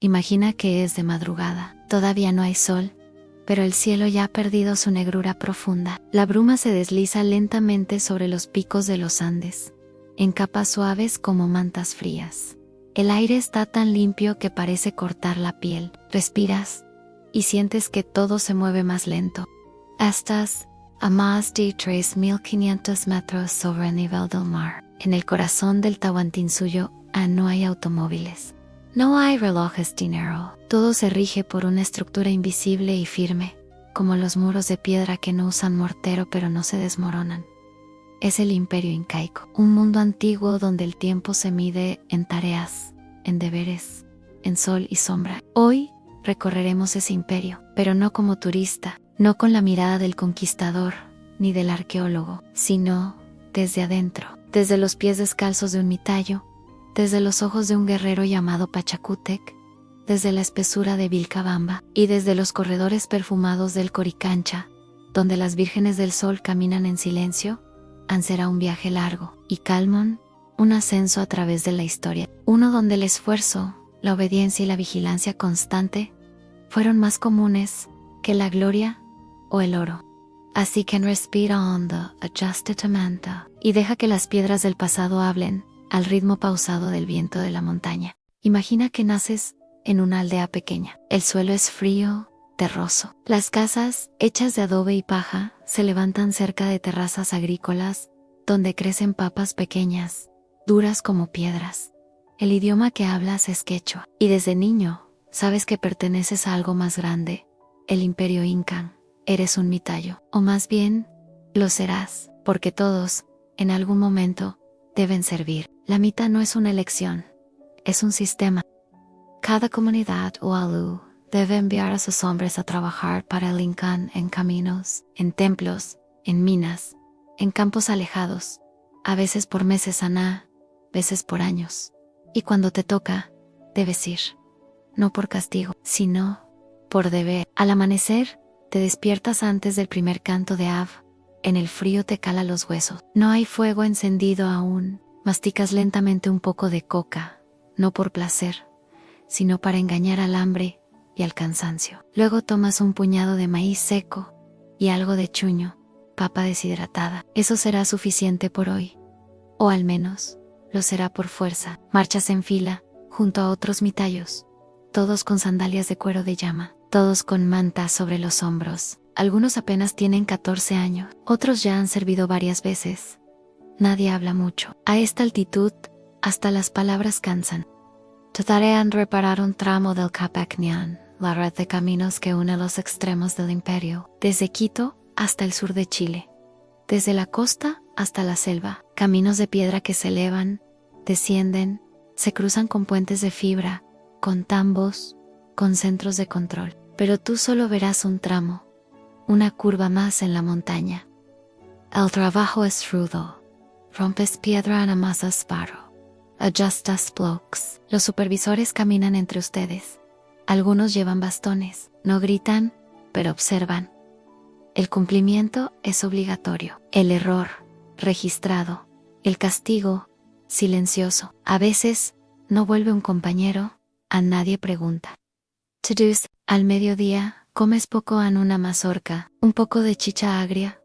Imagina que es de madrugada. Todavía no hay sol, pero el cielo ya ha perdido su negrura profunda. La bruma se desliza lentamente sobre los picos de los Andes, en capas suaves como mantas frías. El aire está tan limpio que parece cortar la piel. Respiras y sientes que todo se mueve más lento. Estás a más de 3.500 metros sobre el nivel del mar. En el corazón del Tahuantinsuyo no hay automóviles. No hay relojes de dinero. Todo se rige por una estructura invisible y firme, como los muros de piedra que no usan mortero pero no se desmoronan. Es el imperio incaico, un mundo antiguo donde el tiempo se mide en tareas, en deberes, en sol y sombra. Hoy recorreremos ese imperio, pero no como turista, no con la mirada del conquistador ni del arqueólogo, sino desde adentro, desde los pies descalzos de un mitayo, desde los ojos de un guerrero llamado Pachacútec, desde la espesura de Vilcabamba y desde los corredores perfumados del Coricancha, donde las vírgenes del sol caminan en silencio. Será un viaje largo y calmón, un ascenso a través de la historia, uno donde el esfuerzo, la obediencia y la vigilancia constante fueron más comunes que la gloria o el oro. Así que respira hondo, ajusta tu mente y deja que las piedras del pasado hablen al ritmo pausado del viento de la montaña. Imagina que naces en una aldea pequeña. El suelo es frío, terroso. Las casas, hechas de adobe y paja, se levantan cerca de terrazas agrícolas, donde crecen papas pequeñas, duras como piedras. El idioma que hablas es quechua, y desde niño sabes que perteneces a algo más grande, el imperio inca. Eres un mitayo, o más bien, lo serás, porque todos, en algún momento, deben servir. La mita no es una elección, es un sistema. Cada comunidad o alú debe enviar a sus hombres a trabajar para el Incan en caminos, en templos, en minas, en campos alejados, a veces por meses veces por años. Y cuando te toca, debes ir, no por castigo, sino por deber. Al amanecer, te despiertas antes del primer canto de Av, en el frío te cala los huesos. No hay fuego encendido aún, masticas lentamente un poco de coca, no por placer, sino para engañar al hambre y al cansancio. Luego tomas un puñado de maíz seco y algo de chuño, papa deshidratada. Eso será suficiente por hoy, o al menos lo será por fuerza. Marchas en fila, junto a otros mitayos, todos con sandalias de cuero de llama, todos con mantas sobre los hombros. Algunos apenas tienen 14 años, otros ya han servido varias veces. Nadie habla mucho. A esta altitud, hasta las palabras cansan. Tu tarea es reparar un tramo del Capacñán, la red de caminos que une los extremos del imperio, desde Quito hasta el sur de Chile, desde la costa hasta la selva, caminos de piedra que se elevan, descienden, se cruzan con puentes de fibra, con tambos, con centros de control. Pero tú solo verás un tramo, una curva más en la montaña. El trabajo es rudo. Rompes piedra en amasas barro. Adjustas blocks. Los supervisores caminan entre ustedes. Algunos llevan bastones. No gritan, pero observan. El cumplimiento es obligatorio. El error, registrado. El castigo, silencioso. A veces, no vuelve un compañero, a nadie pregunta. To-dos, al mediodía, comes poco en una mazorca, un poco de chicha agria,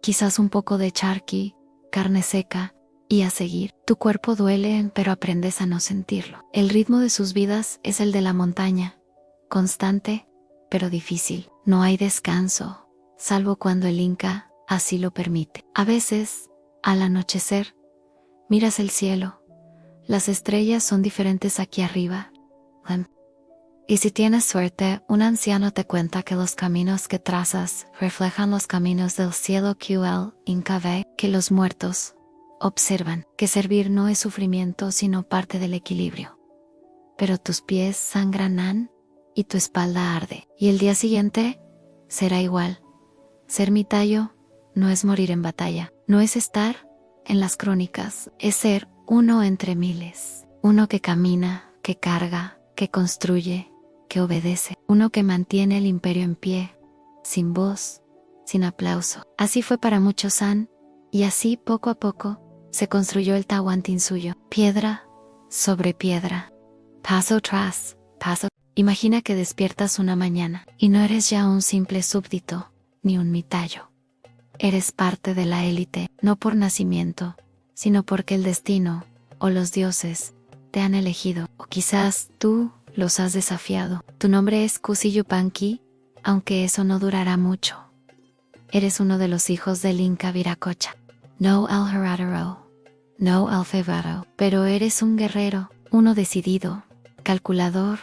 quizás un poco de charqui, carne seca, y a seguir. Tu cuerpo duele, pero aprendes a no sentirlo. El ritmo de sus vidas es el de la montaña, constante, pero difícil. No hay descanso, salvo cuando el Inca así lo permite. A veces, al anochecer, miras el cielo. Las estrellas son diferentes aquí arriba. Y si tienes suerte, un anciano te cuenta que los caminos que trazas reflejan los caminos del cielo que el Inca ve, que los muertos observan, que servir no es sufrimiento sino parte del equilibrio. Pero tus pies sangran y tu espalda arde. Y el día siguiente será igual. Ser mitayo no es morir en batalla, no es estar en las crónicas, es ser uno entre miles. Uno que camina, que carga, que construye, que obedece. Uno que mantiene el imperio en pie, sin voz, sin aplauso. Así fue para muchos y así poco a poco se construyó el Tahuantinsuyo, piedra sobre piedra, paso tras Paso. Imagina que despiertas una mañana y no eres ya un simple súbdito, ni un mitayo. Eres parte de la élite, no por nacimiento, sino porque el destino, o los dioses, te han elegido, o quizás tú los has desafiado. Tu nombre es Kusi Yupanqui, aunque eso no durará mucho. Eres uno de los hijos del Inca Viracocha. No el Heradero, no el Fevaro, pero eres un guerrero, uno decidido, calculador,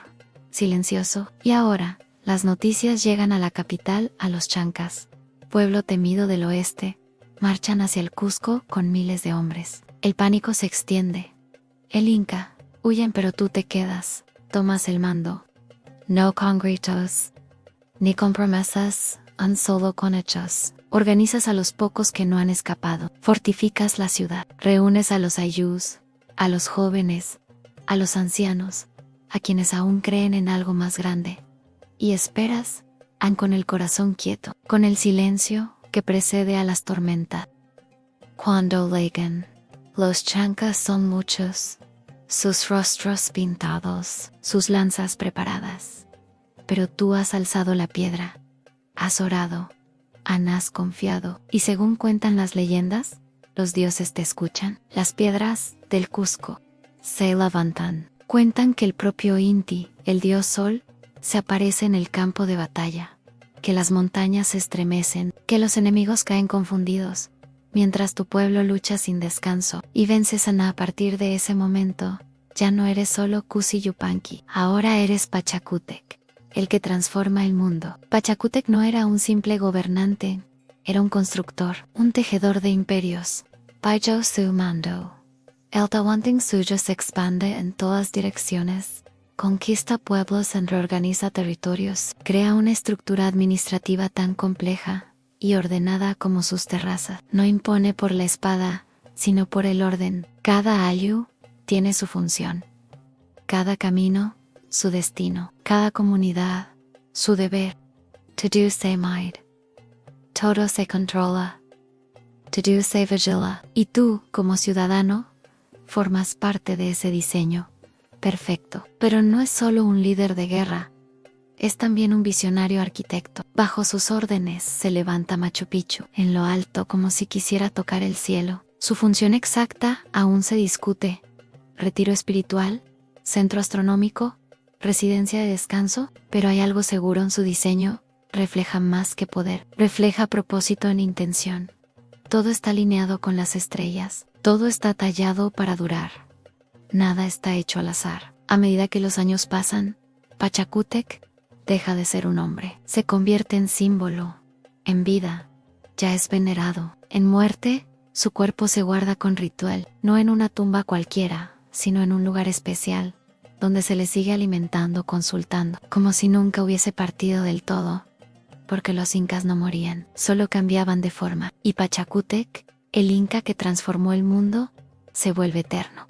silencioso. Y ahora, las noticias llegan a la capital, a los Chancas, pueblo temido del oeste. Marchan hacia el Cusco con miles de hombres. El pánico se extiende. El Inca, huyen pero tú te quedas, tomas el mando. No con gritos, ni con promesas, solo con hechos. Organizas a los pocos que no han escapado. Fortificas la ciudad. Reúnes a los ayús, a los jóvenes, a los ancianos, a quienes aún creen en algo más grande. Y esperas, con el corazón quieto, con el silencio que precede a las tormentas. Cuando lleguen, los chancas son muchos, sus rostros pintados, sus lanzas preparadas. Pero tú has alzado la piedra, has orado, has confiado, y según cuentan las leyendas, los dioses te escuchan. Las piedras del Cusco se levantan. Cuentan que el propio Inti, el dios Sol, se aparece en el campo de batalla, que las montañas se estremecen, que los enemigos caen confundidos, mientras tu pueblo lucha sin descanso, y vences a partir de ese momento. Ya no eres solo Kusi Yupanqui, ahora eres Pachacútec, el que transforma el mundo. Pachacútec no era un simple gobernante, era un constructor, un tejedor de imperios. Payo su mando. El tawanting suyo se expande en todas direcciones, conquista pueblos y reorganiza territorios, crea una estructura administrativa tan compleja y ordenada como sus terrazas. No impone por la espada, sino por el orden. Cada ayllu tiene su función. Cada camino, su destino. Cada comunidad, su deber. To do se mide. Todo se controla. To do se vigila. Y tú, como ciudadano, formas parte de ese diseño. Perfecto. Pero no es solo un líder de guerra. Es también un visionario arquitecto. Bajo sus órdenes se levanta Machu Picchu, en lo alto como si quisiera tocar el cielo. Su función exacta aún se discute. Retiro espiritual, centro astronómico, residencia de descanso, pero hay algo seguro en su diseño. Refleja más que poder, refleja propósito en intención. Todo está alineado con las estrellas, todo está tallado para durar. Nada está hecho al azar. A medida que los años pasan, Pachacútec deja de ser un hombre, se convierte en símbolo. En vida, ya es venerado. En muerte, su cuerpo se guarda con ritual, no en una tumba cualquiera, sino en un lugar especial, donde se le sigue alimentando, consultando, como si nunca hubiese partido del todo. Porque los incas no morían, solo cambiaban de forma. Y Pachacútec, el inca que transformó el mundo, se vuelve eterno.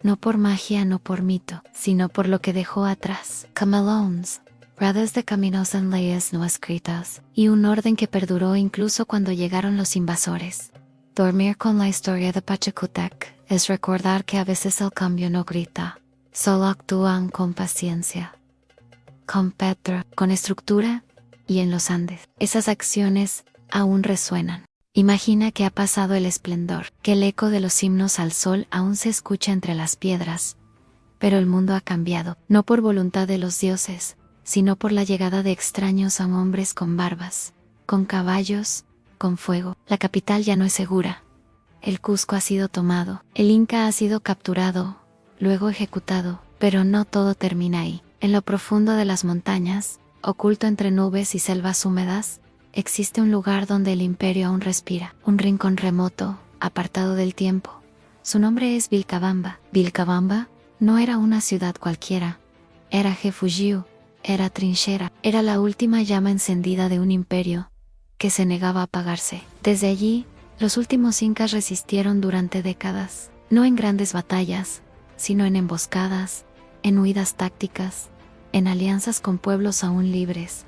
No por magia, no por mito, sino por lo que dejó atrás. Camalones, redes de caminos en leyes no escritas, y un orden que perduró incluso cuando llegaron los invasores. Dormir con la historia de Pachacútec es recordar que a veces el cambio no grita, solo actúan con paciencia, con Petra, con estructura, y en los Andes. Esas acciones aún resuenan. Imagina que ha pasado el esplendor, que el eco de los himnos al sol aún se escucha entre las piedras. Pero el mundo ha cambiado, no por voluntad de los dioses, sino por la llegada de extraños a hombres con barbas, con caballos, con fuego. La capital ya no es segura. El Cusco ha sido tomado, el Inca ha sido capturado, luego ejecutado, pero no todo termina ahí. En lo profundo de las montañas, oculto entre nubes y selvas húmedas, existe un lugar donde el imperio aún respira, un rincón remoto, apartado del tiempo. Su nombre es Vilcabamba. Vilcabamba no era una ciudad cualquiera, era Refugiu, era trinchera, era la última llama encendida de un imperio que se negaba a apagarse. Desde allí, los últimos incas resistieron durante décadas, no en grandes batallas, sino en emboscadas, en huidas tácticas, en alianzas con pueblos aún libres.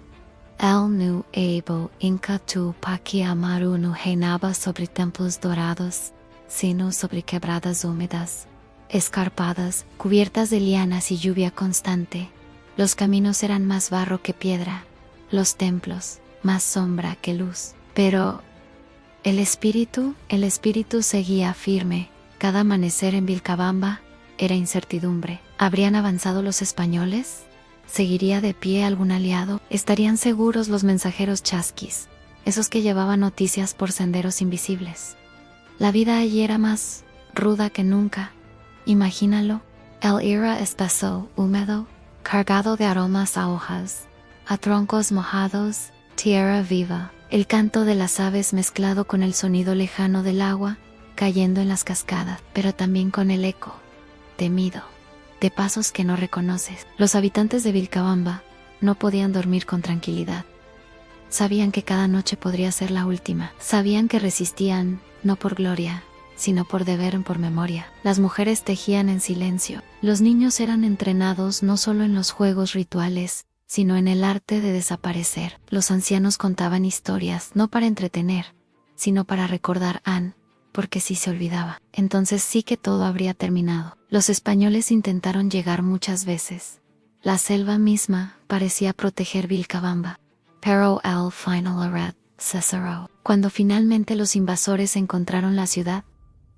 El nuevo Inca Tupac Amaru no reinaba sobre templos dorados, sino sobre quebradas húmedas, escarpadas, cubiertas de lianas y lluvia constante. Los caminos eran más barro que piedra, los templos más sombra que luz. Pero el espíritu seguía firme. Cada amanecer en Vilcabamba era incertidumbre. ¿Habrían avanzado los españoles? ¿Seguiría de pie algún aliado? ¿Estarían seguros los mensajeros chasquis, esos que llevaban noticias por senderos invisibles? La vida allí era más ruda que nunca. Imagínalo. El aire espeso, húmedo, cargado de aromas a hojas, a troncos mojados, tierra viva. El canto de las aves mezclado con el sonido lejano del agua cayendo en las cascadas, pero también con el eco, temido, de pasos que no reconoces. Los habitantes de Vilcabamba no podían dormir con tranquilidad. Sabían que cada noche podría ser la última. Sabían que resistían, no por gloria, sino por deber, por memoria. Las mujeres tejían en silencio. Los niños eran entrenados no solo en los juegos rituales, sino en el arte de desaparecer. Los ancianos contaban historias, no para entretener, sino para recordar porque si se olvidaba, entonces sí que todo habría terminado. Los españoles intentaron llegar muchas veces. La selva misma parecía proteger Vilcabamba. Pero el final arrest cesó. Cuando finalmente los invasores encontraron la ciudad,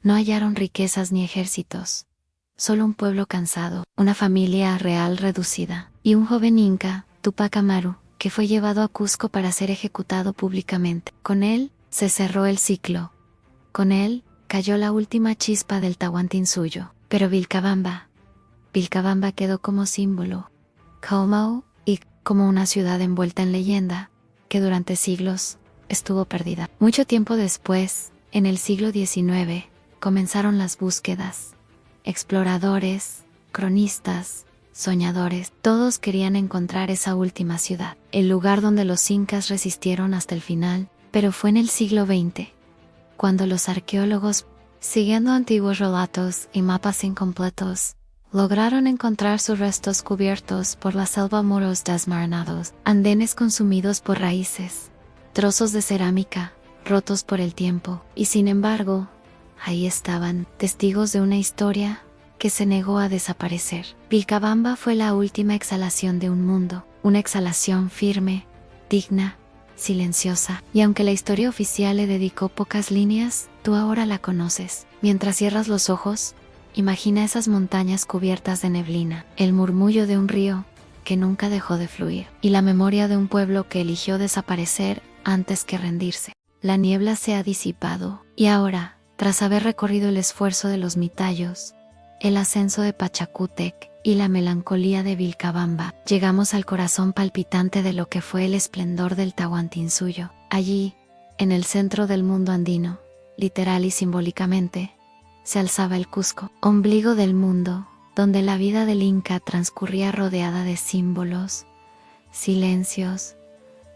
no hallaron riquezas ni ejércitos. Solo un pueblo cansado, una familia real reducida, y un joven inca, Tupac Amaru, que fue llevado a Cusco para ser ejecutado públicamente. Con él se cerró el ciclo. Con él cayó la última chispa del Tahuantinsuyo. Pero Vilcabamba quedó como símbolo, como una ciudad envuelta en leyenda, que durante siglos estuvo perdida. Mucho tiempo después, en el siglo XIX, comenzaron las búsquedas. Exploradores, cronistas, soñadores, todos querían encontrar esa última ciudad, el lugar donde los incas resistieron hasta el final. Pero fue en el siglo XX, cuando los arqueólogos, siguiendo antiguos relatos y mapas incompletos, lograron encontrar sus restos cubiertos por la selva, muros desmoronados, andenes consumidos por raíces, trozos de cerámica rotos por el tiempo. Y sin embargo, ahí estaban, testigos de una historia que se negó a desaparecer. Vilcabamba fue la última exhalación de un mundo, una exhalación firme, digna, silenciosa. Y aunque la historia oficial le dedicó pocas líneas, tú ahora la conoces. Mientras cierras los ojos, imagina esas montañas cubiertas de neblina, el murmullo de un río que nunca dejó de fluir, y la memoria de un pueblo que eligió desaparecer antes que rendirse. La niebla se ha disipado, y ahora, tras haber recorrido el esfuerzo de los Mitayos, el ascenso de Pachacútec y la melancolía de Vilcabamba, llegamos al corazón palpitante de lo que fue el esplendor del Tahuantinsuyo. Allí, en el centro del mundo andino, literal y simbólicamente, se alzaba el Cusco, ombligo del mundo, donde la vida del Inca transcurría rodeada de símbolos, silencios,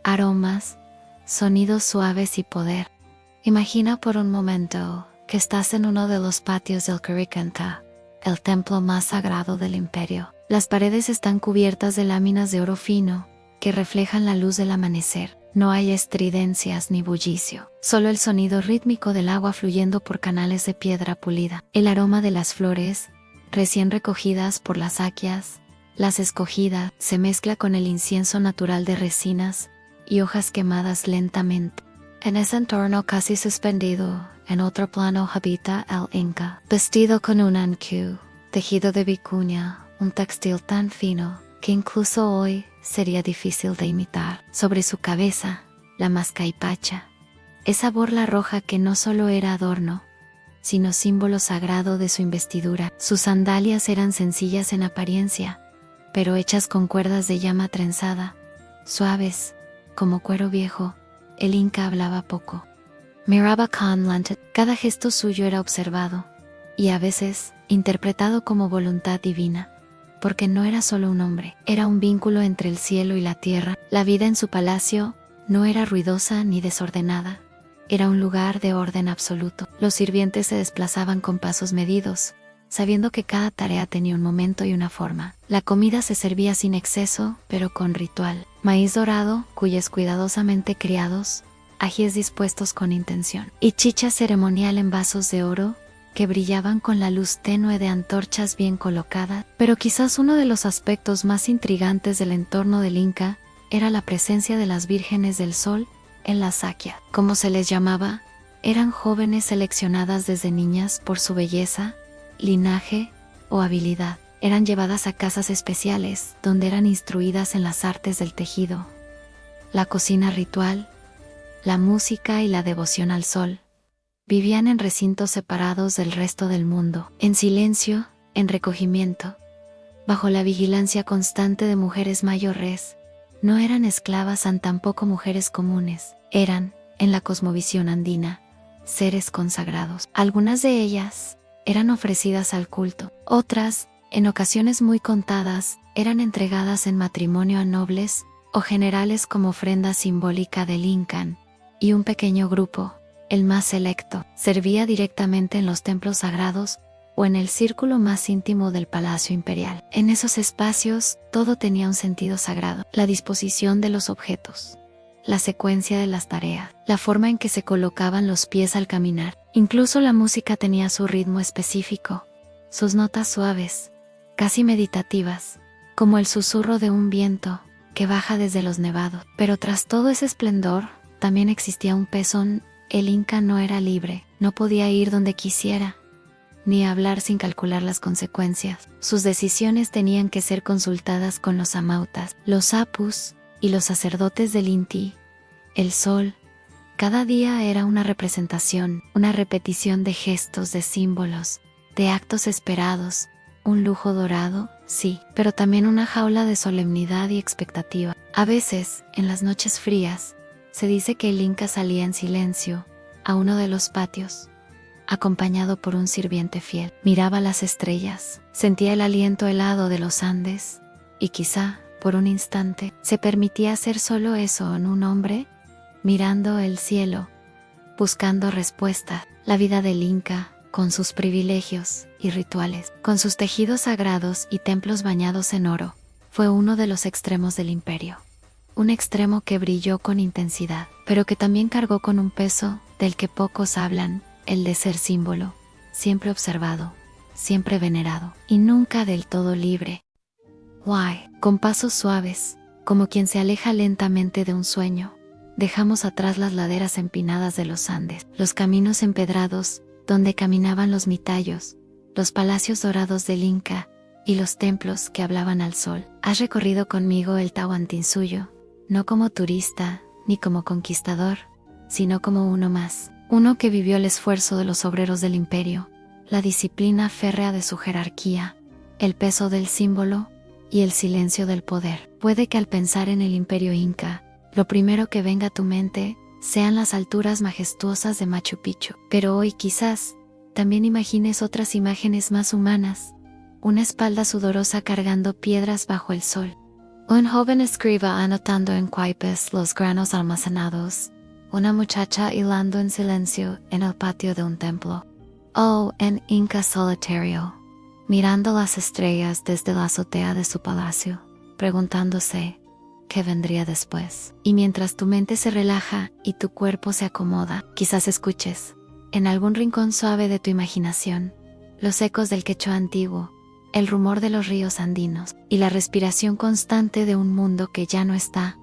aromas, sonidos suaves y poder. Imagina por un momento que estás en uno de los patios del Coricancha, el templo más sagrado del imperio. Las paredes están cubiertas de láminas de oro fino, que reflejan la luz del amanecer. No hay estridencias ni bullicio, solo el sonido rítmico del agua fluyendo por canales de piedra pulida. El aroma de las flores, recién recogidas por las aquias, las escogidas, se mezcla con el incienso natural de resinas y hojas quemadas lentamente. En ese entorno casi suspendido, en otro plano habita el Inca, vestido con un ancu, tejido de vicuña, un textil tan fino que incluso hoy sería difícil de imitar. Sobre su cabeza, la mascaipacha, esa borla roja que no solo era adorno, sino símbolo sagrado de su investidura. Sus sandalias eran sencillas en apariencia, pero hechas con cuerdas de llama trenzada, suaves, como cuero viejo. El Inca hablaba poco. Miraba con lentitud. Cada gesto suyo era observado, y a veces interpretado como voluntad divina, porque no era solo un hombre, era un vínculo entre el cielo y la tierra. La vida en su palacio no era ruidosa ni desordenada, era un lugar de orden absoluto. Los sirvientes se desplazaban con pasos medidos, sabiendo que cada tarea tenía un momento y una forma. La comida se servía sin exceso, pero con ritual. Maíz dorado, cuyes cuidadosamente criados, ajíes dispuestos con intención, y chicha ceremonial en vasos de oro que brillaban con la luz tenue de antorchas bien colocadas, pero quizás uno de los aspectos más intrigantes del entorno del Inca era la presencia de las vírgenes del sol en la Sakia. Como se les llamaba, eran jóvenes seleccionadas desde niñas por su belleza, linaje o habilidad. Eran llevadas a casas especiales donde eran instruidas en las artes del tejido, la cocina ritual, la música y la devoción al sol. Vivían en recintos separados del resto del mundo, en silencio, en recogimiento, bajo la vigilancia constante de mujeres mayores. No eran esclavas ni tampoco mujeres comunes, eran, en la cosmovisión andina, seres consagrados. Algunas de ellas eran ofrecidas al culto, otras, en ocasiones muy contadas, eran entregadas en matrimonio a nobles o generales como ofrenda simbólica del Incan, y un pequeño grupo, el más selecto, servía directamente en los templos sagrados o en el círculo más íntimo del palacio imperial. En esos espacios, todo tenía un sentido sagrado: la disposición de los objetos, la secuencia de las tareas, la forma en que se colocaban los pies al caminar. Incluso la música tenía su ritmo específico, sus notas suaves, casi meditativas, como el susurro de un viento que baja desde los nevados. Pero tras todo ese esplendor, también existía un peso. El Inca no era libre, no podía ir donde quisiera, ni hablar sin calcular las consecuencias. Sus decisiones tenían que ser consultadas con los amautas, los apus y los sacerdotes del Inti. El sol, cada día era una representación, una repetición de gestos, de símbolos, de actos esperados, un lujo dorado, sí, pero también una jaula de solemnidad y expectativa. A veces, en las noches frías, se dice que el Inca salía en silencio a uno de los patios, acompañado por un sirviente fiel. Miraba las estrellas, sentía el aliento helado de los Andes, y quizá, por un instante, se permitía hacer solo eso en un hombre, mirando el cielo, buscando respuesta. La vida del Inca, con sus privilegios y rituales, con sus tejidos sagrados y templos bañados en oro, fue uno de los extremos del imperio. Un extremo que brilló con intensidad, pero que también cargó con un peso del que pocos hablan: el de ser símbolo, siempre observado, siempre venerado, y nunca del todo libre. Con pasos suaves, como quien se aleja lentamente de un sueño, dejamos atrás las laderas empinadas de los Andes, los caminos empedrados donde caminaban los mitayos, los palacios dorados del Inca y los templos que hablaban al sol. Has recorrido conmigo el Tahuantinsuyo, no como turista ni como conquistador, sino como uno más, uno que vivió el esfuerzo de los obreros del imperio, la disciplina férrea de su jerarquía, el peso del símbolo y el silencio del poder. Puede que al pensar en el imperio Inca, lo primero que venga a tu mente sean las alturas majestuosas de Machu Picchu, pero hoy quizás también imagines otras imágenes más humanas: una espalda sudorosa cargando piedras bajo el sol, un joven escriba anotando en cuipes los granos almacenados, una muchacha hilando en silencio en el patio de un templo, o un Inca solitario, mirando las estrellas desde la azotea de su palacio, preguntándose qué vendría después. Y mientras tu mente se relaja y tu cuerpo se acomoda, quizás escuches, en algún rincón suave de tu imaginación, los ecos del quechua antiguo, el rumor de los ríos andinos y la respiración constante de un mundo que ya no está,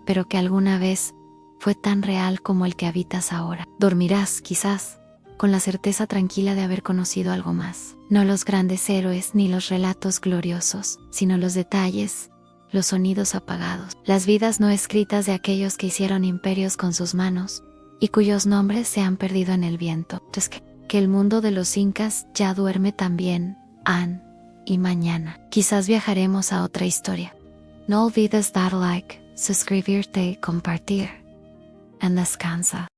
pero que alguna vez fue tan real como el que habitas ahora. Dormirás, quizás, con la certeza tranquila de haber conocido algo más. No los grandes héroes ni los relatos gloriosos, sino los detalles, los sonidos apagados, las vidas no escritas de aquellos que hicieron imperios con sus manos y cuyos nombres se han perdido en el viento. Entonces, que el mundo de los incas ya duerme también, y mañana quizás viajaremos a otra historia. No olvides dar like, suscribirte y compartir. En descansa.